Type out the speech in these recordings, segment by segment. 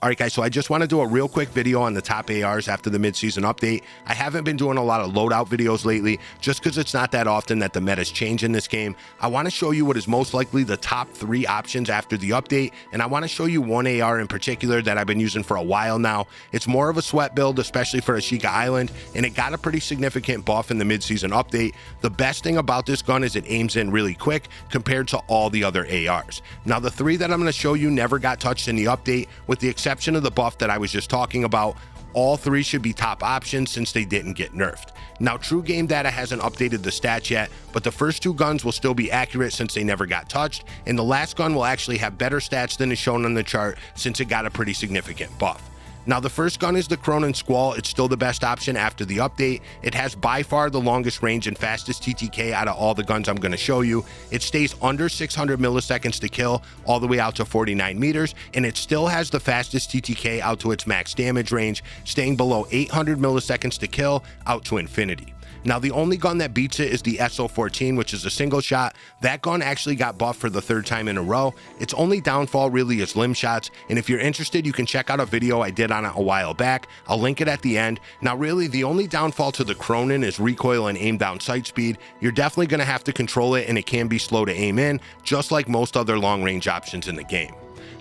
All right, guys, so I just want to do a real quick video on the top ARs after the mid-season update. I haven't been doing a lot of loadout videos lately, just because it's not that often that the meta's change in this game. I want to show you what is most likely the top 3 options after the update, and I want to show you one AR in particular that I've been using for a while now. It's more of a sweat build, especially for Ashika Island, and it got a pretty significant buff in the mid-season update. The best thing about this gun is it aims in really quick compared to all the other ARs. Now, the 3 that I'm going to show you never got touched in the update, with the exception of the buff that I was just talking about. All 3 should be top options since they didn't get nerfed. Now, True Game Data hasn't updated the stats yet, but the first 2 guns will still be accurate since they never got touched, and the last gun will actually have better stats than is shown on the chart since it got a pretty significant buff. Now, the first gun is the Cronin Squall. It's still the best option after the update. It has by far the longest range and fastest TTK out of all the guns I'm going to show you. It stays under 600 milliseconds to kill, all the way out to 49 meters, and it still has the fastest TTK out to its max damage range, staying below 800 milliseconds to kill, out to infinity. Now, the only gun that beats it is the SO14, which is a single shot. That gun actually got buffed for the 3rd time in a row. Its only downfall really is limb shots, and if you're interested, you can check out a video I did on it a while back. I'll link it at the end. Now, really, the only downfall to the Cronin is recoil and aim down sight speed. You're definitely going to have to control it, and it can be slow to aim in, just like most other long-range options in the game.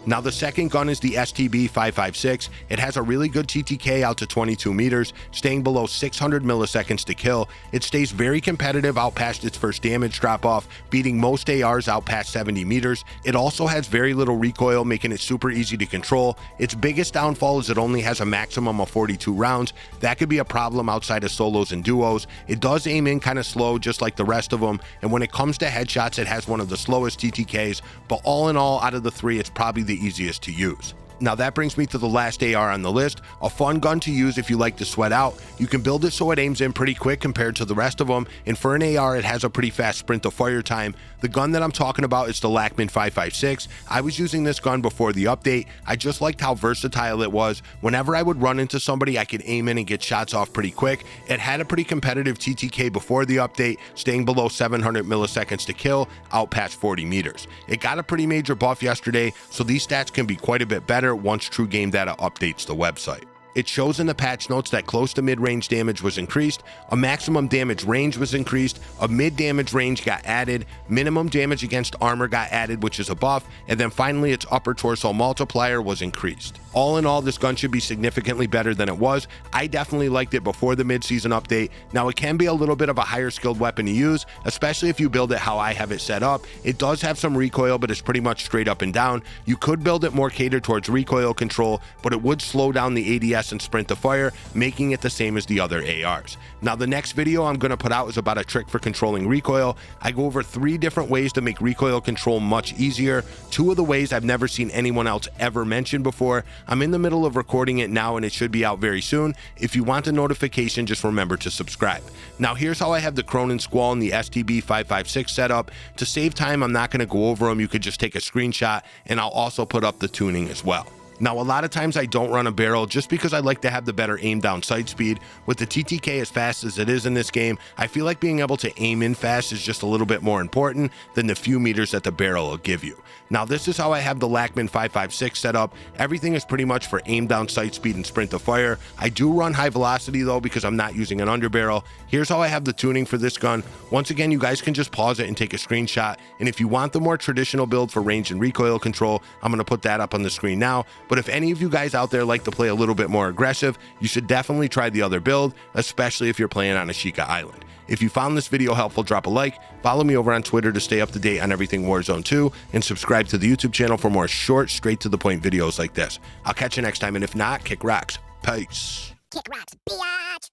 Now, the second gun is the STB-556. It has a really good TTK out to 22 meters, staying below 600 milliseconds to kill. It stays very competitive out past its first damage drop-off, beating most ARs out past 70 meters. It also has very little recoil, making it super easy to control. Its biggest downfall is it only has a maximum of 42 rounds. That could be a problem outside of solos and duos. It does aim in kind of slow, just like the rest of them, and when it comes to headshots, it has one of the slowest TTKs, but all in all, out of the 3, it's probably the easiest to use. Now, that brings me to the last AR on the list, a fun gun to use if you like to sweat out. You can build it so it aims in pretty quick compared to the rest of them, and for an AR, it has a pretty fast sprint to fire time. The gun that I'm talking about is the Lachman 556. I was using this gun before the update. I just liked how versatile it was. Whenever I would run into somebody, I could aim in and get shots off pretty quick. It had a pretty competitive TTK before the update, staying below 700 milliseconds to kill, out past 40 meters. It got a pretty major buff yesterday, so these stats can be quite a bit better once True Game Data updates the website. It shows in the patch notes that close to mid-range damage was increased, a maximum damage range was increased, a mid-damage range got added, minimum damage against armor got added, which is a buff, and then finally its upper torso multiplier was increased. All in all, this gun should be significantly better than it was. I definitely liked it before the mid-season update. Now, it can be a little bit of a higher skilled weapon to use, especially if you build it how I have it set up. It does have some recoil, but it's pretty much straight up and down. You could build it more catered towards recoil control, but it would slow down the ADS and sprint to fire, making it the same as the other ARs. Now, the next video I'm going to put out is about a trick for controlling recoil. I go over 3 different ways to make recoil control much easier. 2 of the ways I've never seen anyone else ever mention before. I'm in the middle of recording it now, and it should be out very soon. If you want a notification, just remember to subscribe. Now, here's how I have the Cronin Squall and the STB-556 set up. To save time, I'm not going to go over them. You could just take a screenshot, and I'll also put up the tuning as well. Now, a lot of times I don't run a barrel just because I like to have the better aim down sight speed. With the TTK as fast as it is in this game, I feel like being able to aim in fast is just a little bit more important than the few meters that the barrel will give you. Now, this is how I have the Lachman 556 set up. Everything is pretty much for aim down sight speed and sprint to fire. I do run high velocity though because I'm not using an underbarrel. Here's how I have the tuning for this gun. Once again, you guys can just pause it and take a screenshot. And if you want the more traditional build for range and recoil control, I'm going to put that up on the screen now. But if any of you guys out there like to play a little bit more aggressive, you should definitely try the other build, especially if you're playing on Ashika Island. If you found this video helpful, drop a like, follow me over on Twitter to stay up to date on everything Warzone 2, and subscribe to the YouTube channel for more short, straight to the point videos like this. I'll catch you next time, and if not, kick rocks. Peace. Kick rocks, biatch!